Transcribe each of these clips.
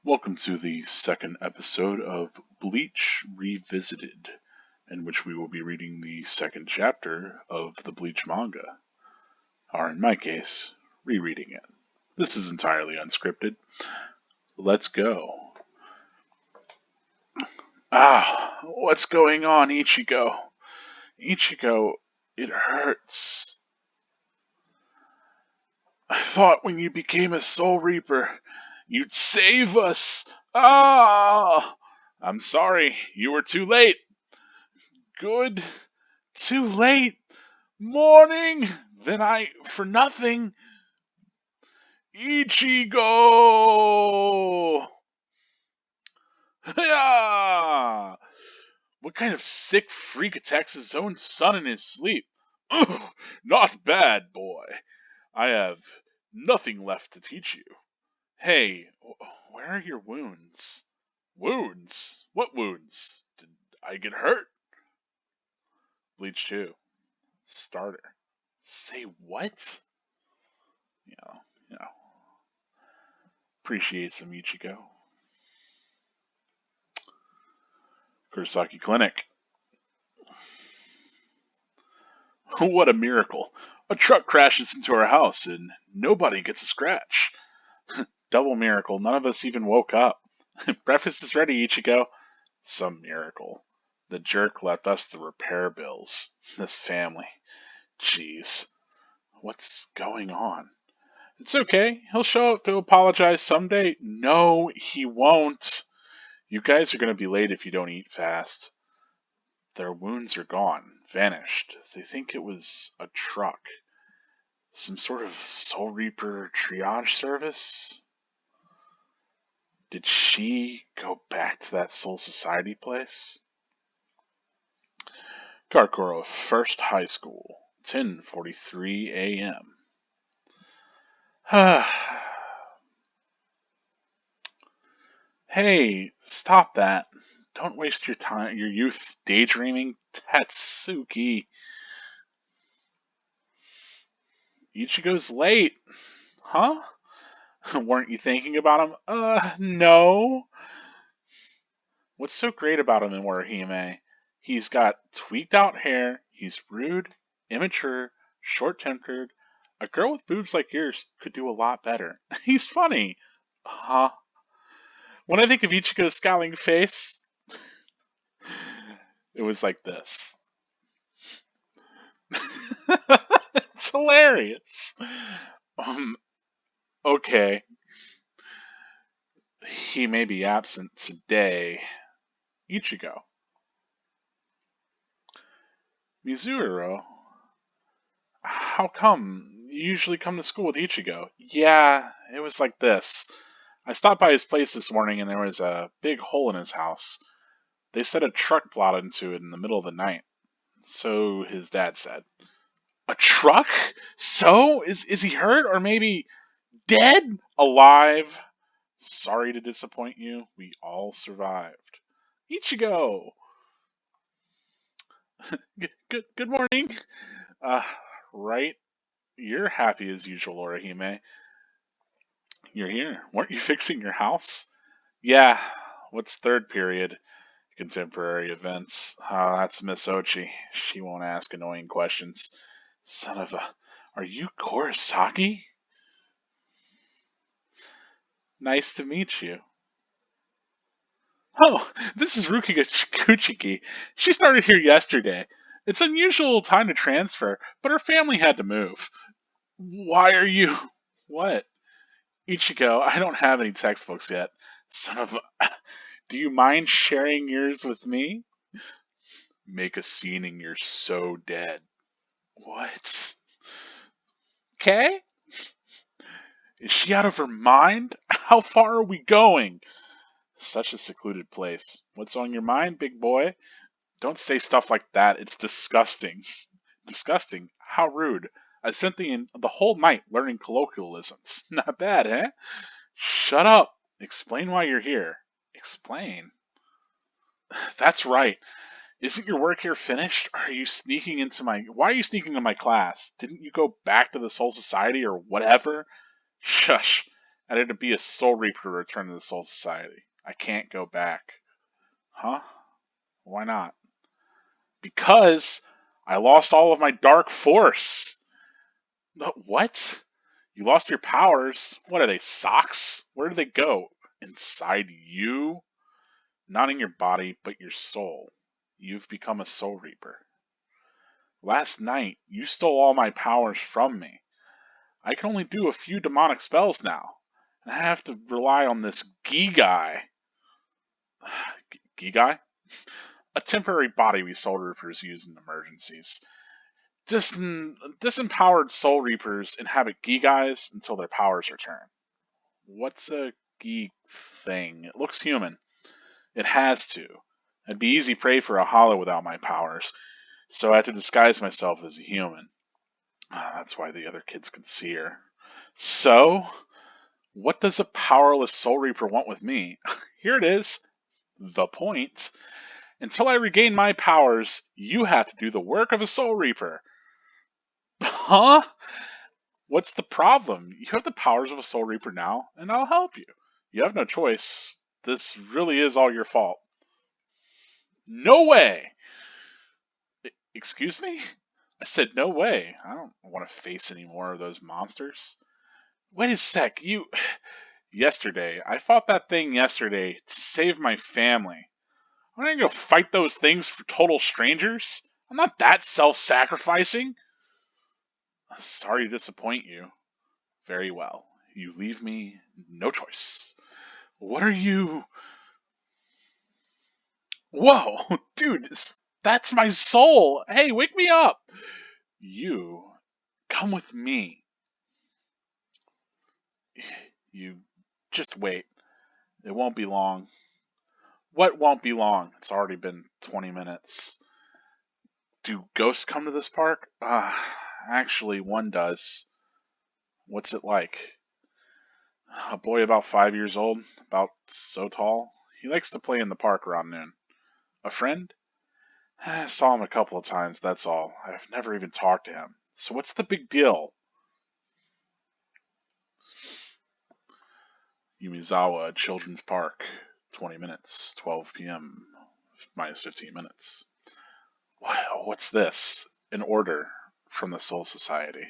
Welcome to the second episode of Bleach Revisited, in which we will be reading the second chapter of the Bleach manga, or in my case, rereading it. This is entirely unscripted. Let's go. What's going on, Ichigo? Ichigo, it hurts. I thought when you became a Soul Reaper, you'd save us! I'm sorry, you were too late. Good. Too late. Morning. Then for nothing. Ichigo! Yeah! What kind of sick freak attacks his own son in his sleep? Ugh, not bad, boy. I have nothing left to teach you. Hey, where are your wounds? Wounds? What wounds? Did I get hurt? Bleach 2. Starter. Say what? You know. Appreciate some Ichigo. Kurosaki Clinic. What a miracle. A truck crashes into our house and nobody gets a scratch. Double miracle, none of us even woke up. Breakfast is ready, Ichigo. Some miracle. The jerk left us the repair bills. This family. Jeez. What's going on? It's okay. He'll show up to apologize someday. No, he won't. You guys are going to be late if you don't eat fast. Their wounds are gone. Vanished. They think it was a truck. Some sort of Soul Reaper triage service? Did she go back to that Soul Society place? Karakura First High School. 10:43 a.m. Hey, stop that. Don't waste your youth daydreaming. Tatsuki. Ichigo's late. Huh? Weren't you thinking about him? No. What's so great about him in Orihime? He's got tweaked out hair, he's rude, immature, short-tempered. A girl with boobs like yours could do a lot better. He's funny. Huh? When I think of Ichigo's scowling face, it was like this. It's hilarious. Okay. He may be absent today. Ichigo. Mizuru. How come? You usually come to school with Ichigo. Yeah, it was like this. I stopped by his place this morning and there was a big hole in his house. They said a truck plowed into it in the middle of the night. So his dad said. A truck? So? Is he hurt or maybe dead? Alive? Sorry to disappoint you. We all survived. Ichigo! Good morning. Right? You're happy as usual, Orihime. You're here. Weren't you fixing your house? Yeah. What's third period? Contemporary events. That's Miss Ochi. She won't ask annoying questions. Son of a... Are you Kurosaki? Nice to meet you. Oh, this is Rukiga Kuchiki. She started here yesterday. It's unusual time to transfer, but her family had to move. Why are you... What? Ichigo, I don't have any textbooks yet. Son of a... Do you mind sharing yours with me? Make a scene and you're so dead. What? Okay? Is she out of her mind? How far are we going? Such a secluded place. What's on your mind, big boy? Don't say stuff like that. It's disgusting. Disgusting? How rude. I spent the whole night learning colloquialisms. Not bad, eh? Shut up. Explain why you're here. Explain? That's right. Isn't your work here finished? Are you sneaking into my... Why are you sneaking into my class? Didn't you go back to the Soul Society or whatever? Shush. I had to be a Soul Reaper to return to the Soul Society. I can't go back. Huh? Why not? Because I lost all of my dark force. No, what? You lost your powers? What are they, socks? Where do they go? Inside you? Not in your body, but your soul. You've become a Soul Reaper. Last night, you stole all my powers from me. I can only do a few demonic spells now. And I have to rely on this Gigai. Gigai? A temporary body we Soul Reapers use in emergencies. Disempowered Soul Reapers inhabit Gigais until their powers return. What's a Gig thing? It looks human. It has to. I'd be easy prey for a hollow without my powers, so I had to disguise myself as a human. That's why the other kids could see her. So, what does a powerless Soul Reaper want with me? Here it is. The point. Until I regain my powers, you have to do the work of a Soul Reaper. Huh? What's the problem? You have the powers of a Soul Reaper now, and I'll help you. You have no choice. This really is all your fault. No way! Excuse me? I said no way. I don't want to face any more of those monsters. Wait a sec, you... Yesterday. I fought that thing yesterday to save my family. I'm not gonna go fight those things for total strangers. I'm not that self-sacrificing. Sorry to disappoint you. Very well. You leave me no choice. What are you... Whoa, dude, that's my soul. Hey, wake me up. You, come with me. You, just wait. It won't be long. What won't be long? It's already been 20 minutes. Do ghosts come to this park? Actually, one does. What's it like? A boy about 5 years old, about so tall. He likes to play in the park around noon. A friend? I saw him a couple of times, that's all. I've never even talked to him. So what's the big deal? Yumizawa Children's Park. 20 minutes. 12 p.m. Minus 15 minutes. Wow, what's this? An order from the Soul Society.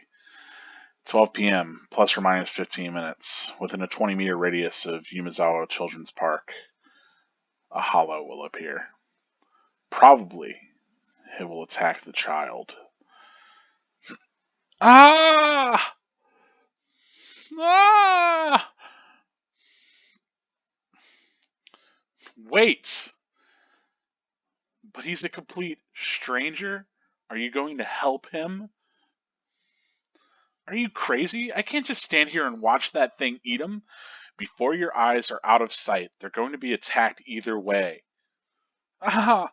12 p.m. plus or minus 15 minutes. Within a 20-meter radius of Yumizawa Children's Park, a hollow will appear. Probably it will attack the child. Ah! Ah! Wait! But he's a complete stranger? Are you going to help him? Are you crazy? I can't just stand here and watch that thing eat him. Before your eyes are out of sight, they're going to be attacked either way. Ah!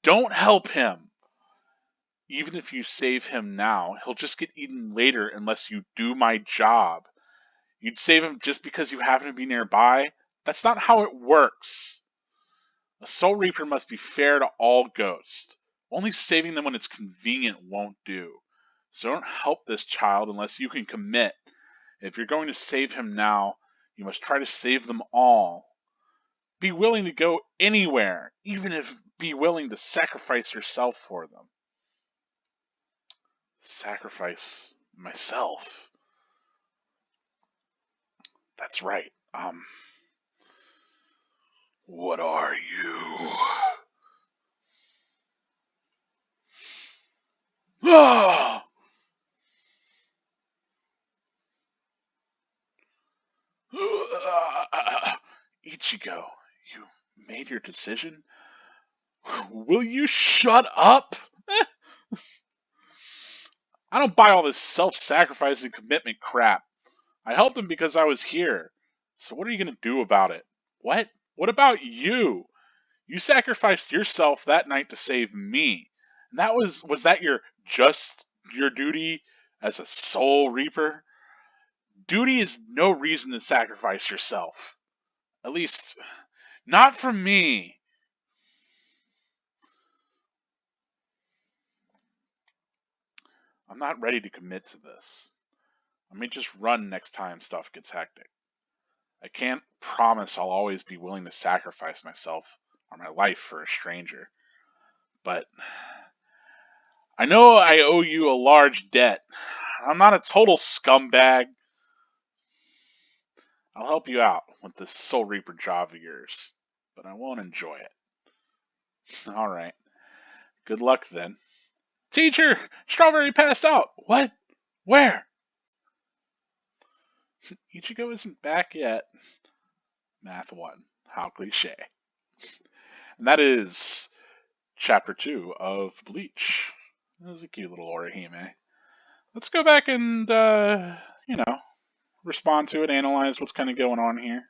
Don't help him! Even if you save him now, he'll just get eaten later unless you do my job. You'd save him just because you happen to be nearby? That's not how it works. A Soul Reaper must be fair to all ghosts. Only saving them when it's convenient won't do. So don't help this child unless you can commit. If you're going to save him now, you must try to save them all. Be willing to go anywhere, even if be willing to sacrifice yourself for them. Sacrifice myself? That's right. What are you? Ah! Ichigo, you made your decision? Will you shut up? I don't buy all this self-sacrifice and commitment crap. I helped him because I was here. So what are you going to do about it? What? What about you? You sacrificed yourself that night to save me. And that was that your duty as a Soul Reaper? Duty is no reason to sacrifice yourself. At least, not from me. I'm not ready to commit to this. I may just run next time stuff gets hectic. I can't promise I'll always be willing to sacrifice myself or my life for a stranger, but I know I owe you a large debt. I'm not a total scumbag. I'll help you out with this Soul Reaper job of yours, but I won't enjoy it. Alright, good luck then. Teacher! Strawberry passed out! What? Where? Ichigo isn't back yet. Math 1. How cliche. And that is Chapter 2 of Bleach. That was a cute little Orihime. Let's go back and, respond to it, analyze what's kind of going on here,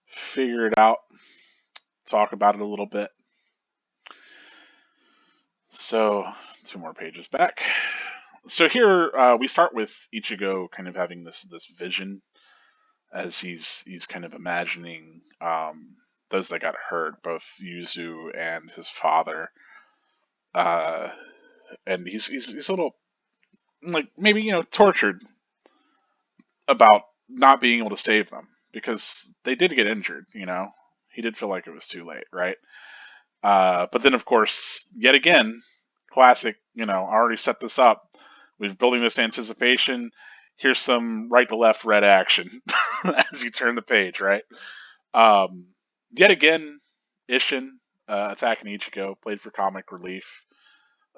figure it out, talk about it a little bit. So, 2 more pages back. So here we start with Ichigo kind of having this vision as he's kind of imagining those that got hurt, both Yuzu and his father, and he's a little like maybe tortured about not being able to save them because they did get injured. He did feel like it was too late, right? But then, of course, yet again, classic. I already set this up. We're building this anticipation. Here's some right to left red action as you turn the page, right? Yet again, Ishin attacking Ichigo, played for comic relief.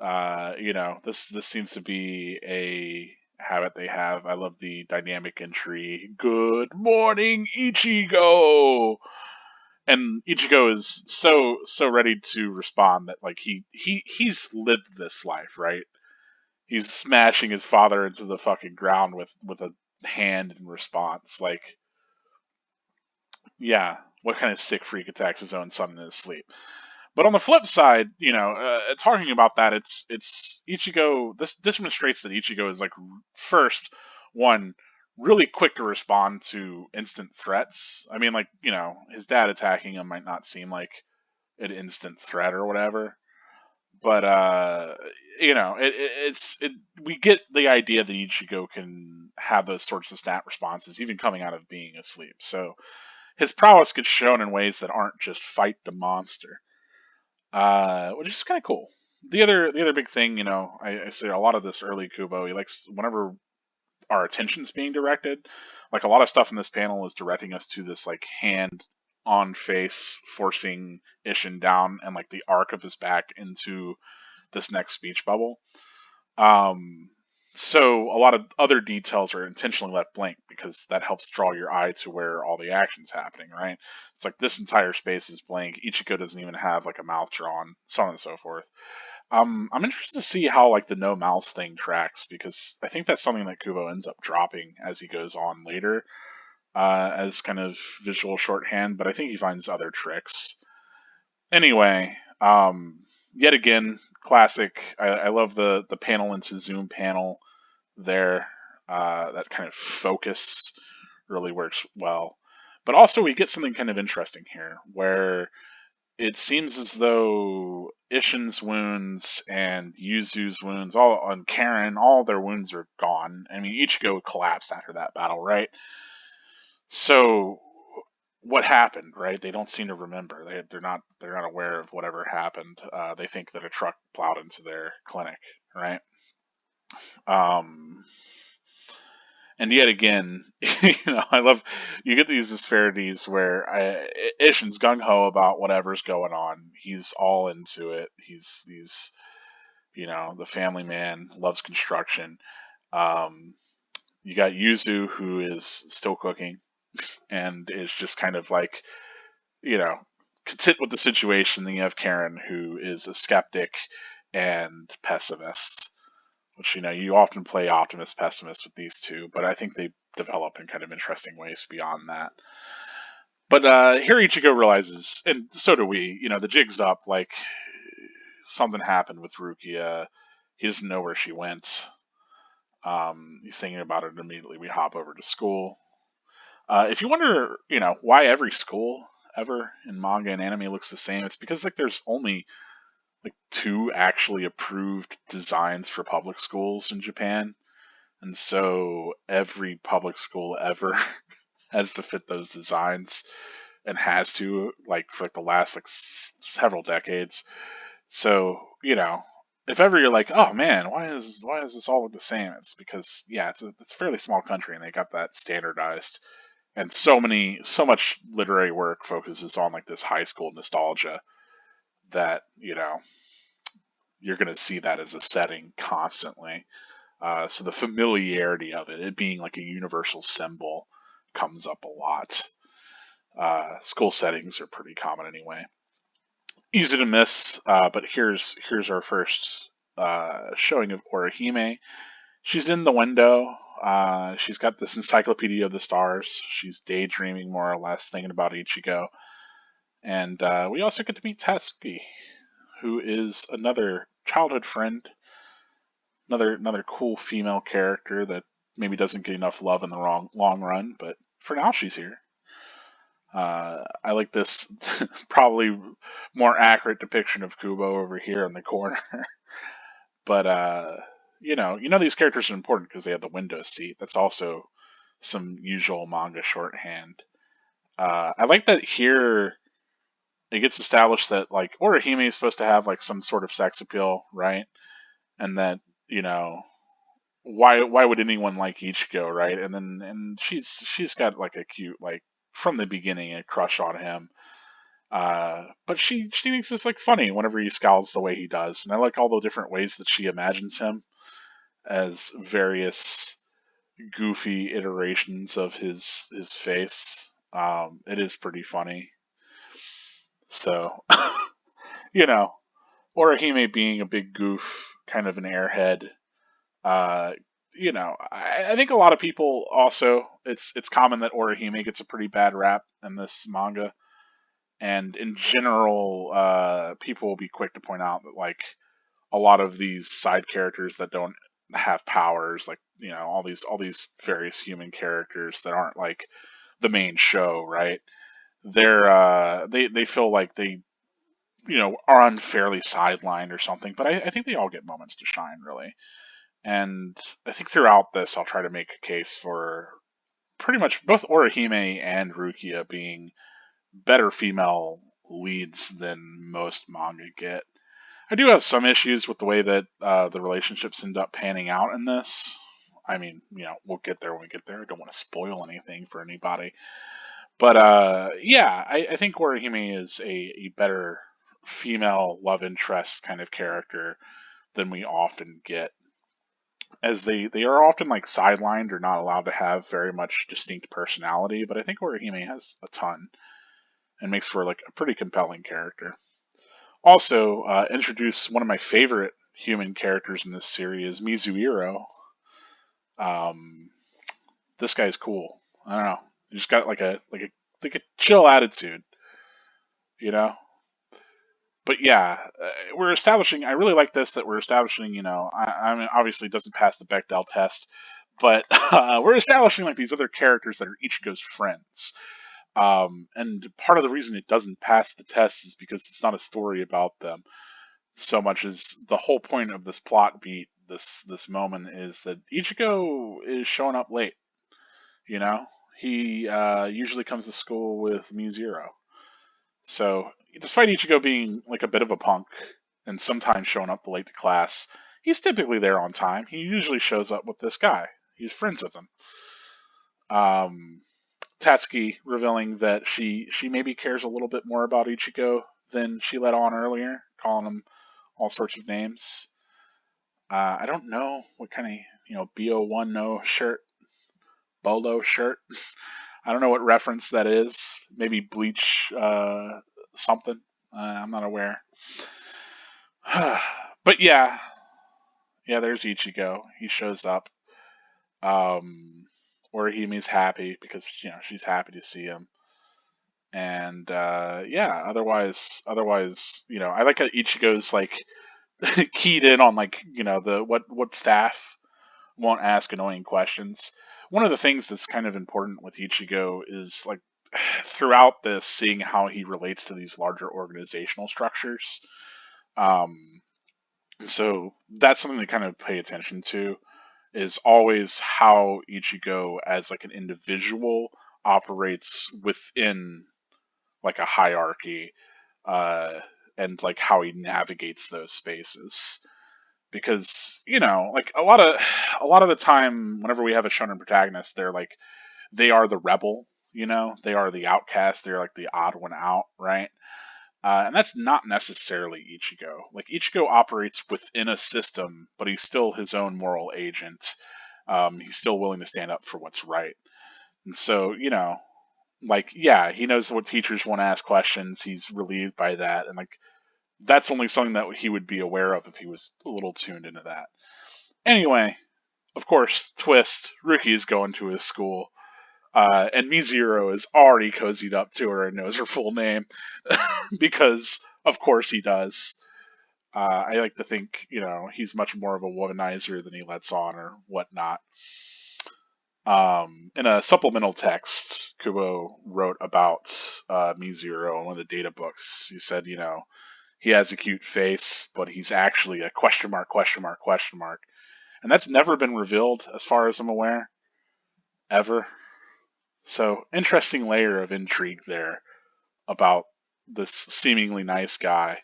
This seems to be a habit they have. I love the dynamic entry. Good morning, Ichigo. And Ichigo is so ready to respond that like he's lived this life, right? He's smashing his father into the fucking ground with a hand in response. Like, yeah, what kind of sick freak attacks his own son in his sleep? But on the flip side, talking about that, it's Ichigo. This demonstrates that Ichigo is like first one really quick to respond to instant threats. I mean, like his dad attacking him might not seem like an instant threat or whatever, but we get the idea that Ichigo can have those sorts of snap responses even coming out of being asleep. So his prowess gets shown in ways that aren't just fight the monster. Which is kind of cool. The other big thing, I say a lot of this early Kubo, he likes whenever our attention's being directed, like a lot of stuff in this panel is directing us to this like hand on face forcing Ishin down and like the arc of his back into this next speech bubble. So a lot of other details are intentionally left blank because that helps draw your eye to where all the action's happening, right? It's like this entire space is blank. Ichigo doesn't even have like a mouth drawn, so on and so forth. I'm interested to see how like the no mouse thing tracks because I think that's something that Kubo ends up dropping as he goes on later as kind of visual shorthand, but I think he finds other tricks. Anyway, yet again, classic. I love the panel into zoom panel there. That kind of focus really works well. But also, we get something kind of interesting here where it seems as though Ishin's wounds and Yuzu's wounds, all on Karen, all their wounds are gone. I mean, Ichigo collapsed after that battle, right? So, what happened, right? They don't seem to remember. They're not aware of whatever happened. They think that a truck plowed into their clinic, right? And yet again, I love you get these disparities where Ishin's gung ho about whatever's going on. He's all into it. He's the family man, loves construction. You got Yuzu who is still cooking and is just kind of like content with the situation. Then you have Karen who is a skeptic and pessimist. Which you often play optimist pessimist with these two, but I think they develop in kind of interesting ways beyond that. But here Ichigo realizes, and so do we, the jig's up. Like something happened with Rukia. He doesn't know where she went. He's thinking about it immediately. We hop over to school. If you wonder, why every school ever in manga and anime looks the same, it's because like there's only like 2 actually approved designs for public schools in Japan. And so every public school ever has to fit those designs and has to like for like the last like several decades. So if ever you're like, oh man, why is this all look the same? It's because yeah, it's a fairly small country and they got that standardized. And so much literary work focuses on like this high school nostalgia that you're going to see that as a setting constantly. So the familiarity of it being like a universal symbol, comes up a lot. School settings are pretty common anyway. Easy to miss, but here's our first showing of Orihime. She's in the window. She's got this encyclopedia of the stars. She's daydreaming more or less, thinking about Ichigo. And we also get to meet Tatsuki, who is another childhood friend, another cool female character that maybe doesn't get enough love in the long run, but for now she's here. I like this probably more accurate depiction of Kubo over here in the corner. But these characters are important because they have the window seat. That's also some usual manga shorthand. I like that here it gets established that like Orihime is supposed to have like some sort of sex appeal, right? And that why would anyone like Ichigo, right? And she's got like a cute like from the beginning a crush on him. But she thinks it's like funny whenever he scowls the way he does, and I like all the different ways that she imagines him as various goofy iterations of his face. It is pretty funny. So you know, Orihime being a big goof, kind of an airhead. Uh, I think a lot of people also it's common that Orihime gets a pretty bad rap in this manga, and in general, people will be quick to point out that like a lot of these side characters that don't have powers, like all these various human characters that aren't like the main show, right? They feel like they are unfairly sidelined or something, but I think they all get moments to shine, really. And I think throughout this, I'll try to make a case for pretty much both Orihime and Rukia being better female leads than most manga get. I do have some issues with the way that the relationships end up panning out in this. I mean, we'll get there when we get there. I don't want to spoil anything for anybody. But yeah, I think Orihime is a better female love interest kind of character than we often get, as they are often like sidelined or not allowed to have very much distinct personality. But I think Orihime has a ton and makes for like a pretty compelling character. Also, introduce one of my favorite human characters in this series, Mizuhiro. Um, this guy's cool. I don't know. He just got like a chill attitude, you know. But yeah, we're establishing. I really like this that we're establishing. I mean, obviously it doesn't pass the Bechdel test, but we're establishing like these other characters that are Ichigo's friends. And part of the reason it doesn't pass the test is because it's not a story about them so much as the whole point of this plot beat, this moment, is that Ichigo is showing up late. You know, he usually comes to school with Mizero. So despite Ichigo being like a bit of a punk and sometimes showing up late to class, he's typically there on time. He usually shows up with this guy. He's friends with him. Tatsuki revealing that she maybe cares a little bit more about Ichigo than she let on earlier, calling him all sorts of names. I don't know what kind of BO1 no shirt, Bolo shirt. I don't know what reference that is. Maybe Bleach something. I'm not aware. But yeah, there's Ichigo. He shows up. Orihime's happy because she's happy to see him. And yeah, otherwise, I like how Ichigo's like keyed in on like the what staff won't ask annoying questions. One of the things that's kind of important with Ichigo is like throughout this, seeing how he relates to these larger organizational structures. So that's something to kind of pay attention to, is always how Ichigo as like an individual operates within like a hierarchy, uh, and like how he navigates those spaces. Because like a lot of the time, whenever we have a shonen protagonist, they are the rebel. They are the outcast. They're like the odd one out, right? And that's not necessarily Ichigo. Like Ichigo operates within a system, but he's still his own moral agent. He's still willing to stand up for what's right. And so, like, yeah, he knows what teachers want to ask questions. He's relieved by that, and like that's only something that he would be aware of if he was a little tuned into that. Anyway, of course, twist: Ruki is going to his school, and Mizuru is already cozied up to her and knows her full name because, of course, he does. I like to think, he's much more of a womanizer than he lets on or whatnot. In a supplemental text, Kubo wrote about Mizuru in one of the data books. He said, he has a cute face, but he's actually a question mark, question mark, question mark. And that's never been revealed, as far as I'm aware, ever. So, interesting layer of intrigue there about this seemingly nice guy.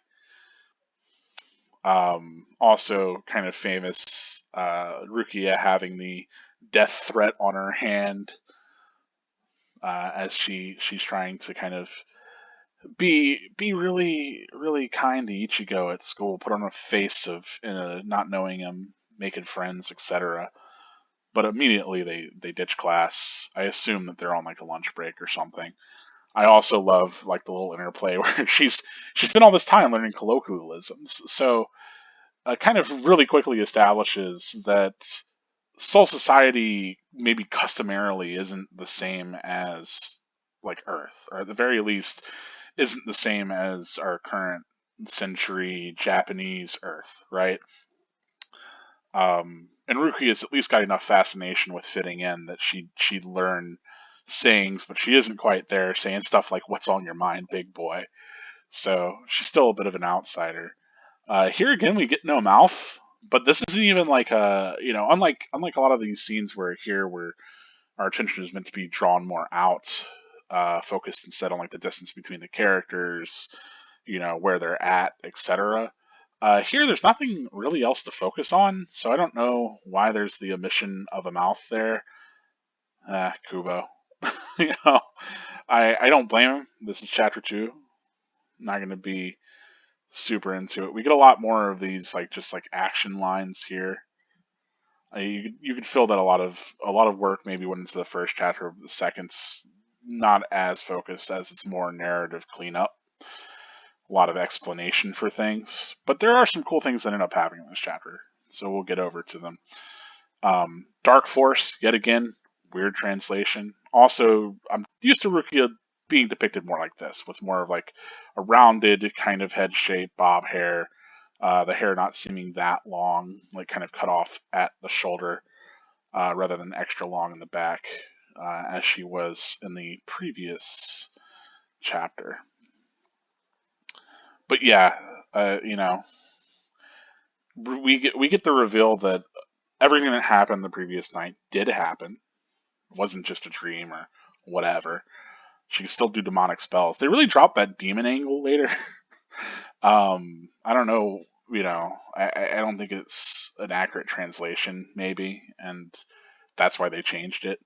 Also, kind of famous, Rukia having the death threat on her hand as she's trying to kind of be really really kind to Ichigo at school, put on a face of not knowing him, making friends, etc. But immediately they ditch class. I assume that they're on like a lunch break or something. I also love like the little interplay where she's spent all this time learning colloquialisms, so kind of really quickly establishes that Soul Society maybe customarily isn't the same as like Earth, or at the very least isn't the same as our current century Japanese Earth, right? And Ruki has at least got enough fascination with fitting in that she'd learn sayings, but she isn't quite there saying stuff like "What's on your mind, big boy?" So she's still a bit of an outsider. Here again, we get no mouth, but this isn't even like unlike a lot of these scenes where our attention is meant to be drawn more out, focused instead on like the distance between the characters, where they're at, etc. Here, there's nothing really else to focus on, so I don't know why there's the omission of a mouth there. Kubo. you know, I don't blame him. This is chapter 2. I'm not going to be super into it. We get a lot more of these just like action lines here. You could feel that a lot of work maybe went into the first chapter. The second's not as focused, as it's more narrative cleanup. A lot of explanation for things, but there are some cool things that end up happening in this chapter, so we'll get over to them. Dark Force, yet again, weird translation. Also, I'm used to Rukia being depicted more like this, with more of like a rounded kind of head shape, bob hair, the hair not seeming that long, like kind of cut off at the shoulder, rather than extra long in the back, as she was in the previous chapter. But yeah, we get the reveal that everything that happened the previous night did happen. It wasn't just a dream or whatever. She can still do demonic spells. They really dropped that demon angle later. I don't know. I don't think it's an accurate translation, maybe, and that's why they changed it.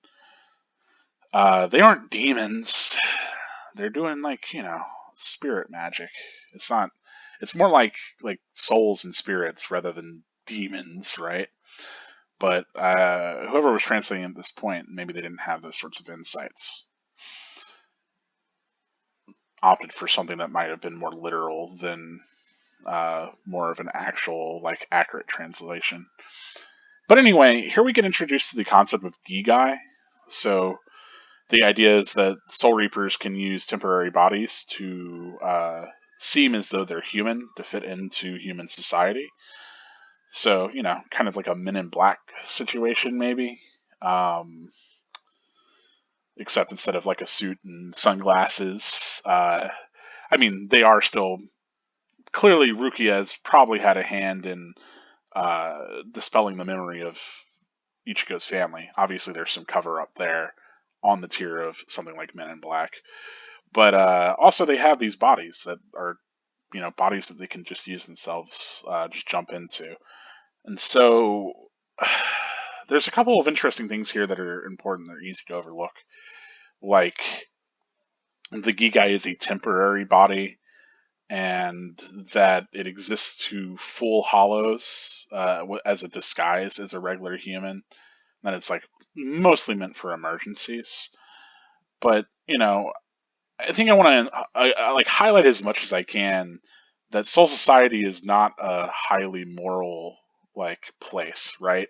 They aren't demons. They're doing spirit magic. It's not. It's more like souls and spirits rather than demons, right? But whoever was translating at this point, maybe they didn't have those sorts of insights. Opted for something that might have been more literal than more of an actual accurate translation. But anyway, here we get introduced to the concept of Gigai. So the idea is that Soul Reapers can use temporary bodies to seem as though they're human, to fit into human society. So, kind of like a Men in Black situation, maybe. Except instead of like a suit and sunglasses. They are still... Clearly, Rukia has probably had a hand in dispelling the memory of Ichigo's family. Obviously, there's some cover-up there. on the tier of something like Men in Black. But also they have these bodies that are, bodies that they can just use themselves, just jump into. And so there's a couple of interesting things here that are important that are easy to overlook. Like, the Gigai is a temporary body, and that it exists to fool hollows as a disguise as a regular human. That it's like mostly meant for emergencies. But I think I want to like highlight as much as I can that Soul Society is not a highly moral like place, right?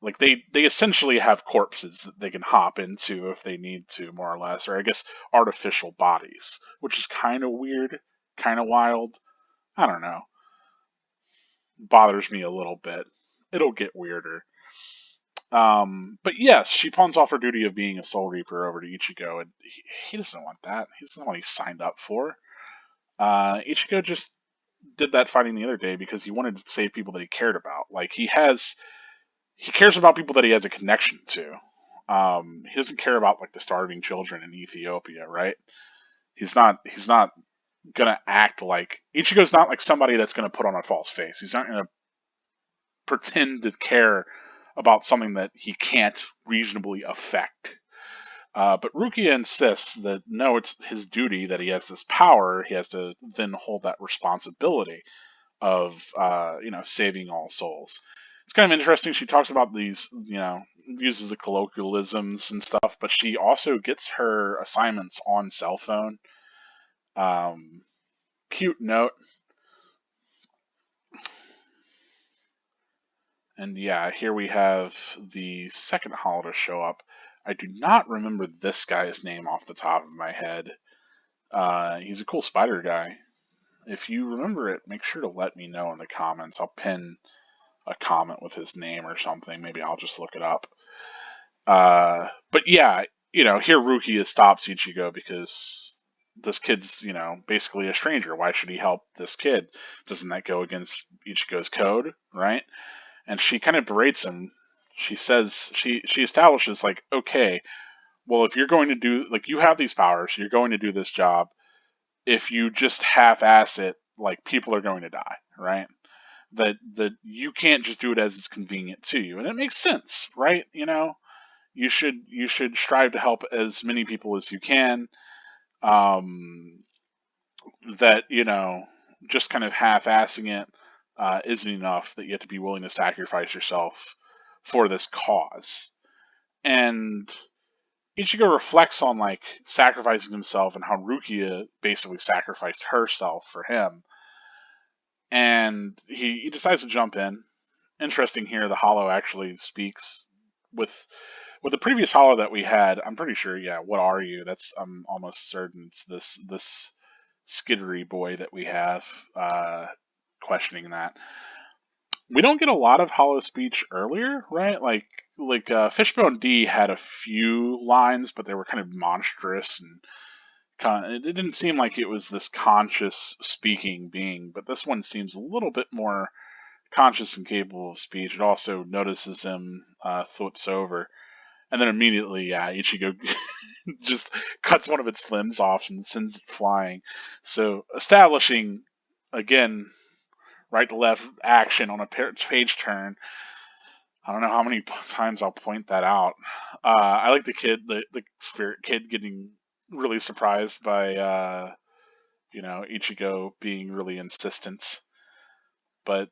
Like they essentially have corpses that they can hop into if they need to, more or less, or I guess artificial bodies, which is kind of weird, kind of wild. I don't know. Bothers me a little bit. It'll get weirder. But yes, she pawns off her duty of being a Soul Reaper over to Ichigo, and he doesn't want that. He's not what he signed up for. Ichigo just did that fighting the other day because he wanted to save people that he cared about. Like he cares about people that he has a connection to. He doesn't care about like the starving children in Ethiopia, right? He's not gonna act like Ichigo's not like somebody that's gonna put on a false face. He's not gonna pretend to care about something that he can't reasonably affect. But Rukia insists that no, it's his duty, that he has this power. He has to then hold that responsibility of saving all souls. It's kind of interesting. She talks about these, uses the colloquialisms and stuff, but she also gets her assignments on cell phone. Cute note. And yeah, here we have the second hollow to show up. I do not remember this guy's name off the top of my head. He's a cool spider guy. If you remember it, make sure to let me know in the comments. I'll pin a comment with his name or something. Maybe I'll just look it up. But yeah, here Rukia stops Ichigo because this kid's, basically a stranger. Why should he help this kid? Doesn't that go against Ichigo's code, right? And she kind of berates him. She says, she establishes, like, okay, well, if you're going to do, like, you have these powers, you're going to do this job. If you just half-ass it, like, people are going to die, right? That you can't just do it as it's convenient to you, and it makes sense, right? You should strive to help as many people as you can. That just kind of half-assing it isn't enough. That you have to be willing to sacrifice yourself for this cause. And Ichigo reflects on like sacrificing himself and how Rukia basically sacrificed herself for him. And he decides to jump in. Interesting here, the hollow actually speaks with the previous hollow that we had. I'm pretty sure, yeah. What are you? I'm almost certain it's this skittery boy that we have questioning that. We don't get a lot of hollow speech earlier, right? Like Fishbone D had a few lines, but they were kind of monstrous and it didn't seem like it was this conscious speaking being. But this one seems a little bit more conscious and capable of speech. It also notices him, flips over, and then immediately, yeah, Ichigo just cuts one of its limbs off and sends it flying. So establishing again right to left action on a page turn. I don't know how many times I'll point that out. I like the spirit kid getting really surprised by Ichigo being really insistent. But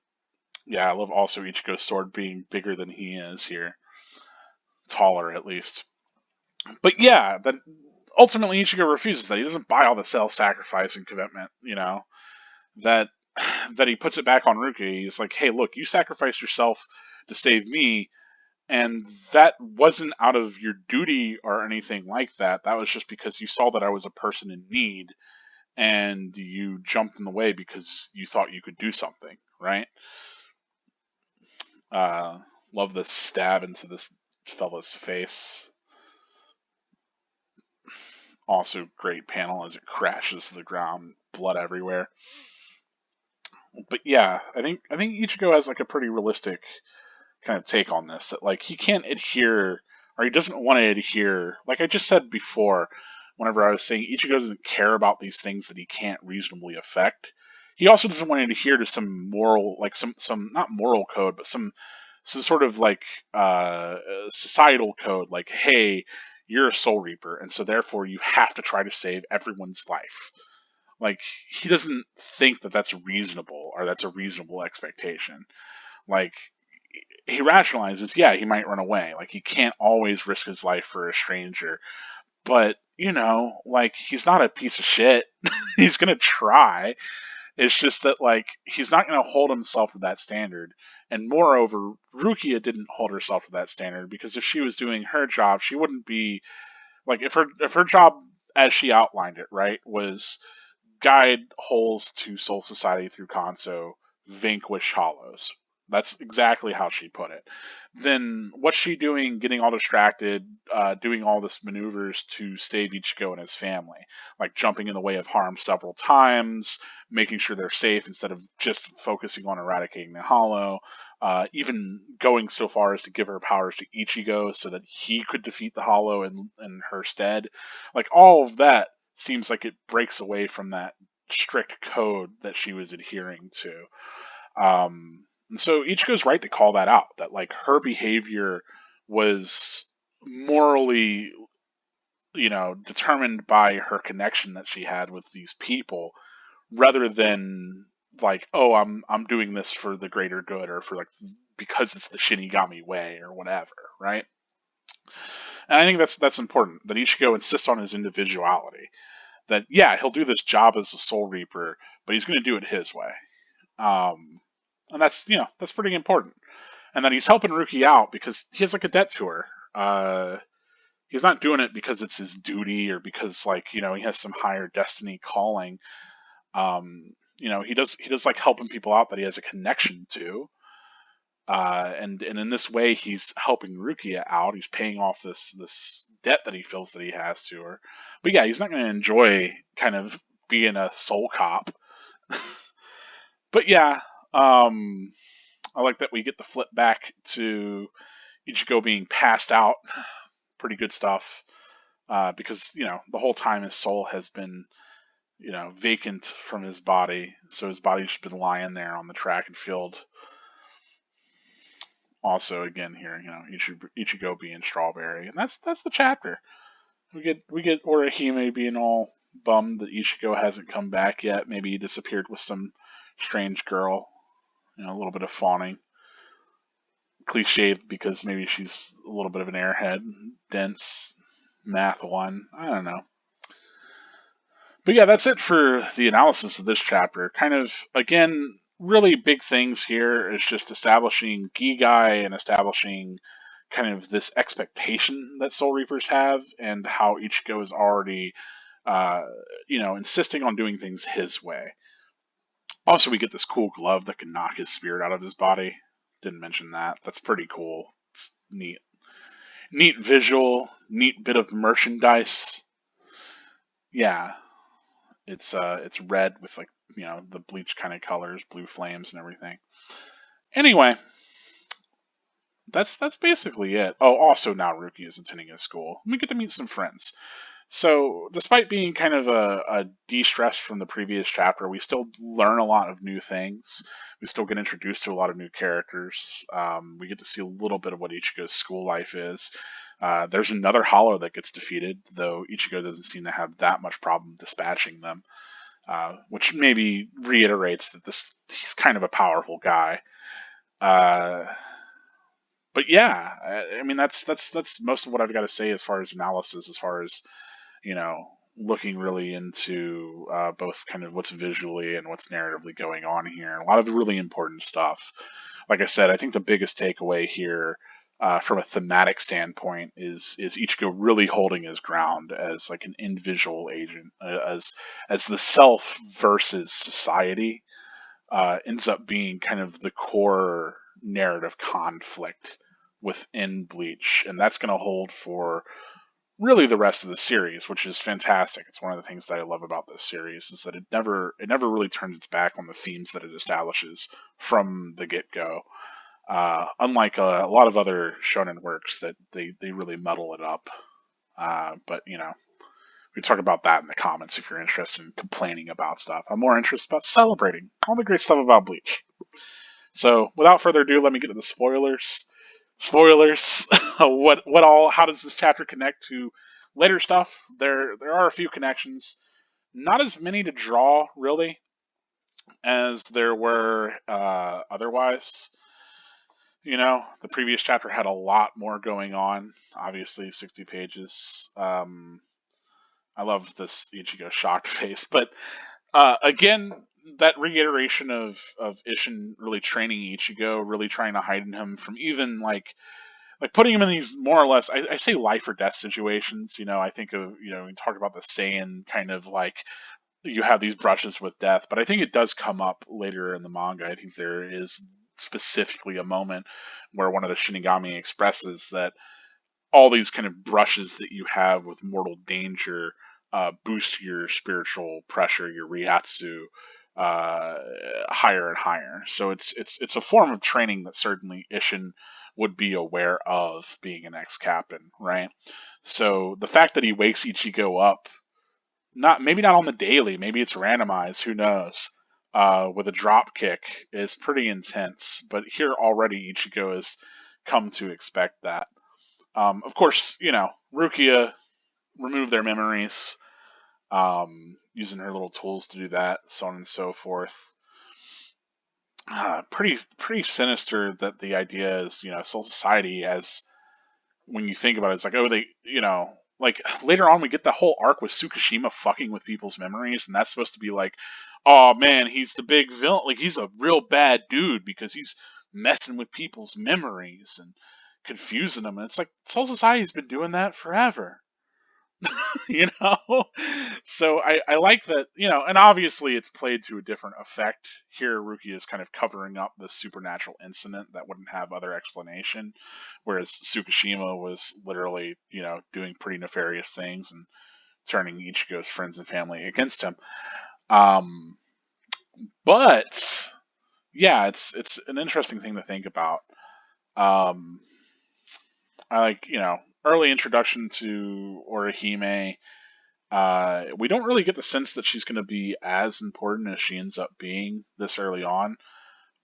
yeah, I love also Ichigo's sword being bigger than he is here. Taller, at least. But yeah, that ultimately Ichigo refuses that. He doesn't buy all the self-sacrifice and commitment, that he puts it back on Rukia. He's like, hey, look, you sacrificed yourself to save me, and that wasn't out of your duty or anything like that. That was just because you saw that I was a person in need, and you jumped in the way because you thought you could do something, right? Love the stab into this fella's face. Also, great panel as it crashes to the ground, blood everywhere. But yeah, I think Ichigo has like a pretty realistic kind of take on this. That like he can't adhere or he doesn't want to adhere. Like I just said before, whenever I was saying Ichigo doesn't care about these things that he can't reasonably affect. He also doesn't want to adhere to some moral, like some not moral code, but some sort of like societal code. Like, hey, you're a Soul Reaper, and so therefore you have to try to save everyone's life. Like he doesn't think that that's reasonable or that's a reasonable expectation. Like he rationalizes, yeah, he might run away. Like he can't always risk his life for a stranger, but like he's not a piece of shit. He's gonna try. It's just that like he's not gonna hold himself to that standard. And moreover, Rukia didn't hold herself to that standard because if she was doing her job, she wouldn't be like if her job as she outlined it, right, was guide holes to Soul Society through Kanso, vanquish hollows. That's exactly how she put it. Then what's she doing getting all distracted, doing all this maneuvers to save Ichigo and his family? Like jumping in the way of harm several times, making sure they're safe instead of just focusing on eradicating the hollow, even going so far as to give her powers to Ichigo so that he could defeat the hollow in her stead. Like all of that seems like it breaks away from that strict code that she was adhering to. And so Ichigo's right to call that out, that like her behavior was morally, determined by her connection that she had with these people, rather than like, oh, I'm doing this for the greater good or for like because it's the Shinigami way or whatever, right? And I think that's important that Ichigo insists on his individuality. That yeah, he'll do this job as a Soul Reaper, but he's going to do it his way. Um, and that's pretty important. And that he's helping Ruki out because he has like a debt to her. He's not doing it because it's his duty or because like he has some higher destiny calling. He does like helping people out that he has a connection to. And in this way, he's helping Rukia out. He's paying off this debt that he feels that he has to her. But yeah, he's not going to enjoy kind of being a soul cop. But yeah, I like that we get the flip back to Ichigo being passed out. Pretty good stuff. Because the whole time his soul has been vacant from his body, so his body's just been lying there on the track and field. Also, again here, Ichigo being Strawberry, and that's the chapter. We get Orihime being all bummed that Ichigo hasn't come back yet. Maybe he disappeared with some strange girl. A little bit of fawning. Cliched because maybe she's a little bit of an airhead, dense, math one. I don't know. But yeah, that's it for the analysis of this chapter. Kind of, again, really big things here is just establishing Gigai and establishing kind of this expectation that Soul Reapers have and how Ichigo is already, insisting on doing things his way. Also, we get this cool glove that can knock his spirit out of his body. Didn't mention that. That's pretty cool. It's neat. Neat visual, neat bit of merchandise. Yeah. It's red with like the Bleach kind of colors, blue flames and everything. Anyway, that's basically it. Oh, also now Ruki is attending his school. We get to meet some friends. So, despite being kind of a de-stress from the previous chapter, we still learn a lot of new things. We still get introduced to a lot of new characters. We get to see a little bit of what Ichigo's school life is. There's another Hollow that gets defeated, though Ichigo doesn't seem to have that much problem dispatching them, which maybe reiterates that he's kind of a powerful guy. But yeah, I mean that's most of what I've got to say as far as analysis, as far as looking really into both kind of what's visually and what's narratively going on here. A lot of really important stuff. Like I said, I think the biggest takeaway here from a thematic standpoint is Ichigo really holding his ground as like an individual agent, as the self versus society ends up being kind of the core narrative conflict within Bleach, and that's going to hold for really the rest of the series, which is fantastic. It's one of the things that I love about this series is that it never really turns its back on the themes that it establishes from the get-go. Unlike a lot of other shonen works that they really muddle it up. But we talk about that in the comments if you're interested in complaining about stuff. I'm more interested about celebrating all the great stuff about Bleach. So without further ado, let me get to the spoilers. Spoilers. What all? How does this chapter connect to later stuff? There are a few connections. Not as many to draw really as there were otherwise. The previous chapter had a lot more going on. Obviously, 60 pages. I love this Ichigo shocked face, but again, that reiteration of Ishin really training Ichigo, really trying to hide him from even like putting him in these more or less, I say life or death situations. I think of we talk about the Saiyan kind of like you have these brushes with death, but I think it does come up later in the manga. I think there is specifically a moment where one of the Shinigami expresses that all these kind of brushes that you have with mortal danger boost your spiritual pressure, your Ryatsu, uh, higher and higher. So it's a form of training that certainly Ishin would be aware of, being an ex-captain, right? So the fact that he wakes Ichigo up, maybe not on the daily, maybe it's randomized, who knows? With a drop kick is pretty intense, but here already Ichigo has come to expect that. Of course, Rukia removed their memories, using her little tools to do that, so on and so forth. Pretty sinister that the idea is, Soul Society, as when you think about it, it's like, oh, like later on we get the whole arc with Tsukishima fucking with people's memories, and that's supposed to be like, oh man, he's the big villain, like he's a real bad dude because he's messing with people's memories and confusing them, and it's like Soul Society's been doing that forever. you know so I like that, and obviously it's played to a different effect here. Ruki is kind of covering up the supernatural incident that wouldn't have other explanation, whereas Tsukishima was literally doing pretty nefarious things and turning Ichigo's friends and family against him. But yeah, it's an interesting thing to think about. um I like, early introduction to Orihime. We don't really get the sense that she's going to be as important as she ends up being this early on,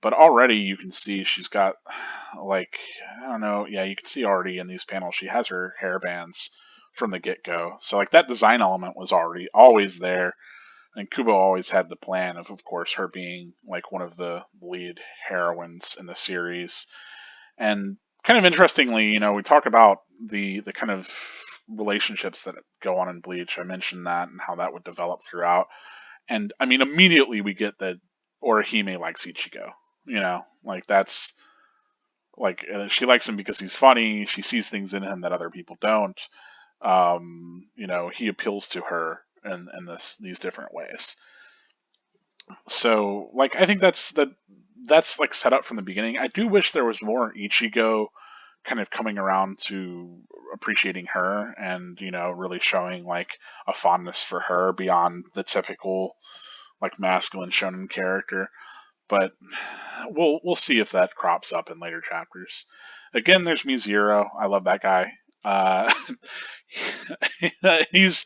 but already you can see she's got, like, I don't know, yeah, you can see already in these panels she has her hair bands from the get go. So like that design element was already always there, and Kubo always had the plan of course, her being like one of the lead heroines in the series. And kind of interestingly, we talk about the kind of relationships that go on in Bleach. I mentioned that and how that would develop throughout. And I mean, immediately we get that Orihime likes Ichigo. Like that's like she likes him because he's funny. She sees things in him that other people don't. He appeals to her in these different ways. So like I think that's like set up from the beginning. I do wish there was more Ichigo kind of coming around to appreciating her and really showing like a fondness for her beyond the typical like masculine shonen character. But we'll see if that crops up in later chapters. Again, there's Mizero. I love that guy. uh he's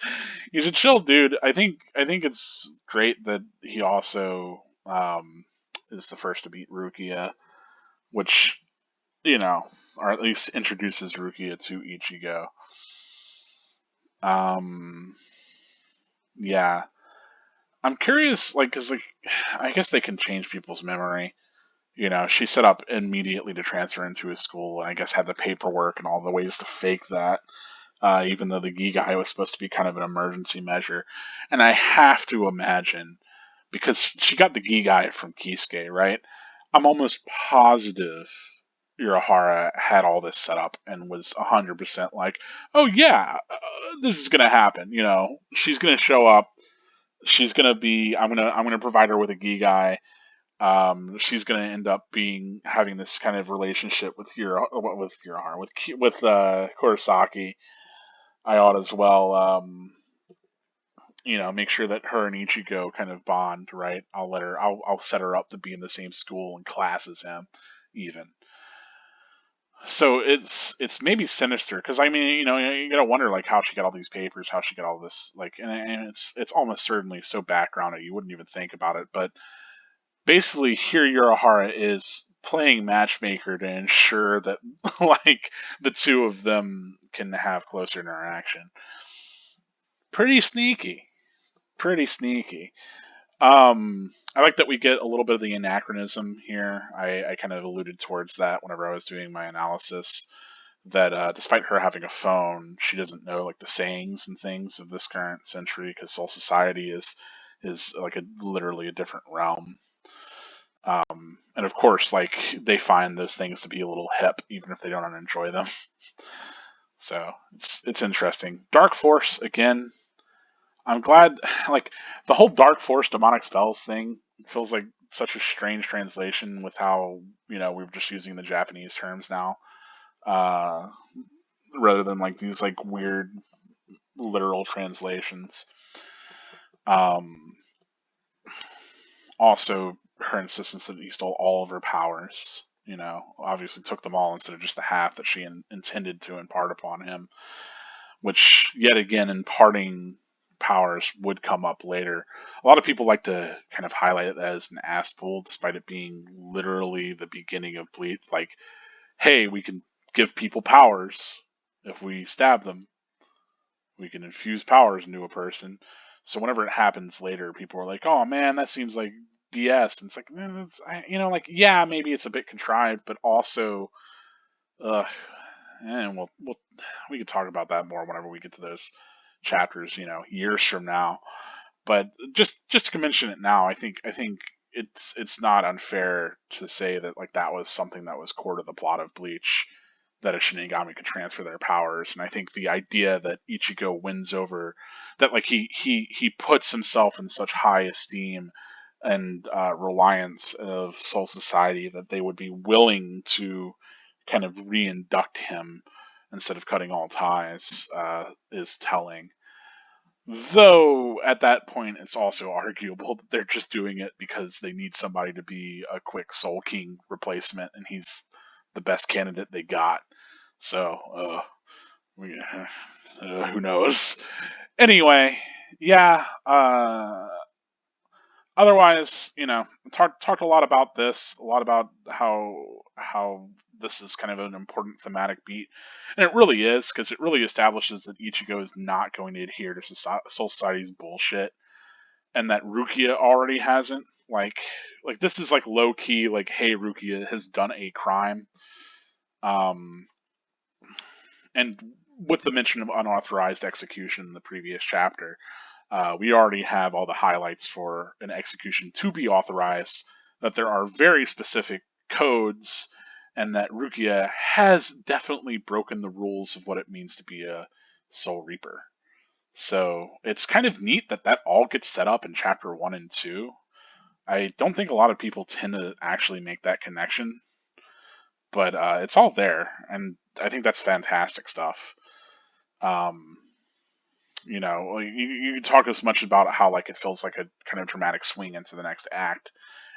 he's a chill dude. I think it's great that he also is the first to beat Rukia, which or at least introduces Rukia to Ichigo. Um, yeah, I'm curious, like, cause like, I guess they can change people's memory. She set up immediately to transfer into a school, and I guess had the paperwork and all the ways to fake that. Even though the Gigai was supposed to be kind of an emergency measure, and I have to imagine because she got the Gigai from Kisuke, right? I'm almost positive Urahara had all this set up and was 100% like, oh yeah, this is gonna happen. She's gonna show up. She's gonna be. I'm gonna provide her with a Gigai. She's gonna end up having this kind of relationship with Urahara, with Kurosaki. I ought as well. Make sure that her and Ichigo kind of bond, right? I'll set her up to be in the same school and class as him, even. So it's maybe sinister because I mean you gotta wonder like how she got all these papers, how she got all this like, and it's almost certainly so backgrounded you wouldn't even think about it. But basically, here Urahara is playing matchmaker to ensure that like the two of them can have closer interaction. Pretty sneaky, pretty sneaky. I like that we get a little bit of the anachronism here. I kind of alluded towards that whenever I was doing my analysis. That despite her having a phone, she doesn't know like the sayings and things of this current century because Soul Society is like literally a different realm. And of course, like they find those things to be a little hip, even if they don't enjoy them. So it's interesting. Dark Force again. I'm glad, like the whole Dark Force demonic spells thing feels like such a strange translation with how we're just using the Japanese terms now, uh, rather than like these like weird literal translations. Um, Also, her insistence that he stole all of her powers. Obviously took them all instead of just the half that she intended to impart upon him, which yet again imparting powers would come up later. A lot of people like to kind of highlight it as an ass pull, despite it being literally the beginning of Bleach. Like, hey, we can give people powers if we stab them. We can infuse powers into a person. So whenever it happens later, people are like, "Oh man, that seems like BS." And it's like, like yeah, maybe it's a bit contrived, but also, uh, and we could talk about that more whenever we get to those chapters, years from now. But just to mention it now, I think it's not unfair to say that like that was something that was core to the plot of Bleach, that a Shinigami could transfer their powers. And I think the idea that Ichigo wins over that, like he puts himself in such high esteem and reliance of Soul Society that they would be willing to kind of reinduct him instead of cutting all ties is telling. Though at that point, it's also arguable that they're just doing it because they need somebody to be a quick Soul King replacement, and he's the best candidate they got. So, who knows? Anyway, yeah. Otherwise, talked a lot about this, a lot about how this is kind of an important thematic beat, and it really is because it really establishes that Ichigo is not going to adhere to Soul Society's bullshit, and that Rukia already hasn't. Like this is like low key, like hey, Rukia has done a crime, um, and with the mention of unauthorized execution in the previous chapter, we already have all the highlights for an execution to be authorized, that there are very specific codes, and that Rukia has definitely broken the rules of what it means to be a Soul Reaper. So it's kind of neat that that all gets set up in chapter 1 and 2. I don't think a lot of people tend to actually make that connection, but it's all there, and I think that's fantastic stuff. Um, you talk as much about how like it feels like a kind of dramatic swing into the next act,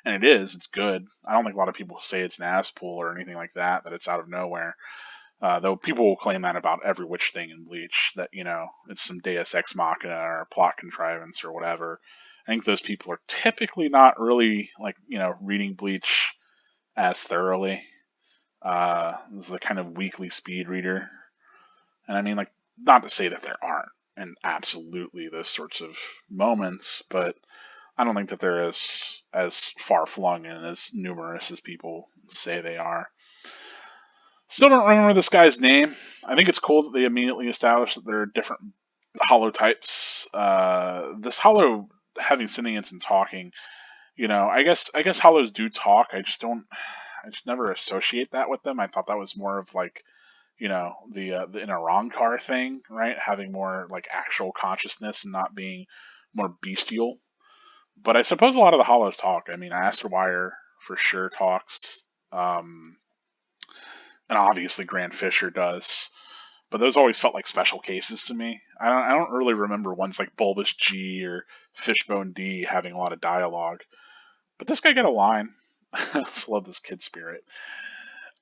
and it is. It's good. I don't think a lot of people say it's an ass pull or anything like that. That it's out of nowhere. Though people will claim that about every witch thing in Bleach, that it's some Deus Ex Machina or plot contrivance or whatever. I think those people are typically not really like reading Bleach as thoroughly. This is a kind of weekly speed reader, and I mean like not to say that there aren't and absolutely those sorts of moments, but I don't think that they're as far flung and as numerous as people say they are. Still don't remember this guy's name. I think it's cool that they immediately established that there are different hollow types. This hollow having sentience and talking, I guess hollows do talk. I just never associate that with them. I thought that was more of like the Inarankar thing, right? Having more like actual consciousness and not being more bestial. But I suppose a lot of the hollows talk. I mean, Asterwire for sure talks, and obviously Grand Fisher does. But those always felt like special cases to me. I don't really remember ones like Bulbous G or Fishbone D having a lot of dialogue. But this guy got a line. I just love this kid spirit.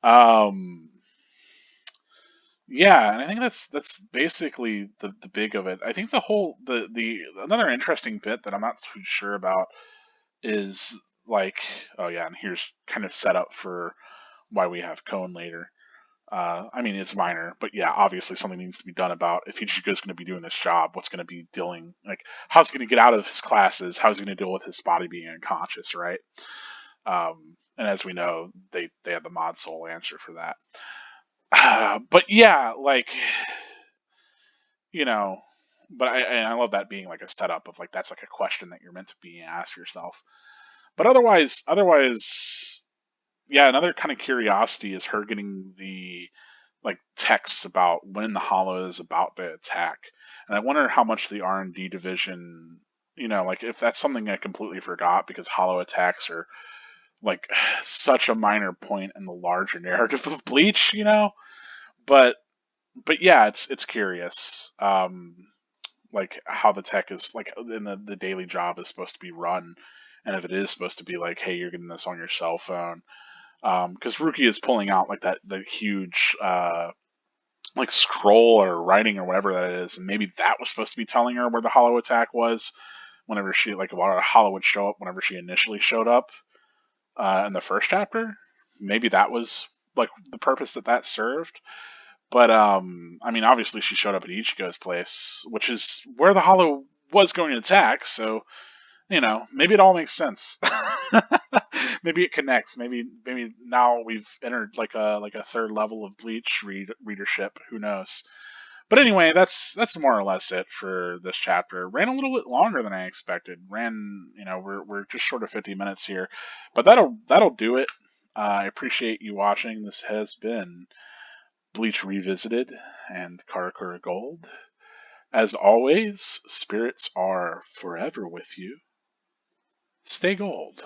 Um, Yeah, and I think that's basically the big of it. I think the whole the another interesting bit that I'm not too sure about is like, oh yeah, and here's kind of set up for why we have Cone later. I mean, it's minor, but yeah, obviously something needs to be done about if Ichigo's going to be doing this job. What's going to be dealing like how's he going to get out of his classes? How's he going to deal with his body being unconscious, right? And as we know, they have the mod soul answer for that. But yeah, like you know, but I love that being like a setup of like that's like a question that you're meant to be ask yourself. But otherwise, yeah, another kind of curiosity is her getting the like texts about when the Hollow is about to attack, and I wonder how much the R&D division, like if that's something I completely forgot because Hollow attacks are like such a minor point in the larger narrative of Bleach, but yeah, it's curious. Like how the tech is like in the daily job is supposed to be run, and if it is supposed to be like, hey, you're getting this on your cell phone, because Ruki is pulling out like that the huge like scroll or writing or whatever that is, and maybe that was supposed to be telling her where the hollow attack was. Whenever she like a lot of hollow would show up whenever she initially showed up in the first chapter, maybe that was like the purpose that served. But I mean, obviously she showed up at Ichigo's place, which is where the hollow was going to attack. So maybe it all makes sense. Maybe it connects. Maybe now we've entered like a third level of Bleach readership. Who knows? But anyway, that's more or less it for this chapter. Ran a little bit longer than I expected. We're just short of 50 minutes here, but that'll do it. I appreciate you watching. This has been Bleach Revisited and Karakura Gold. As always, spirits are forever with you. Stay gold.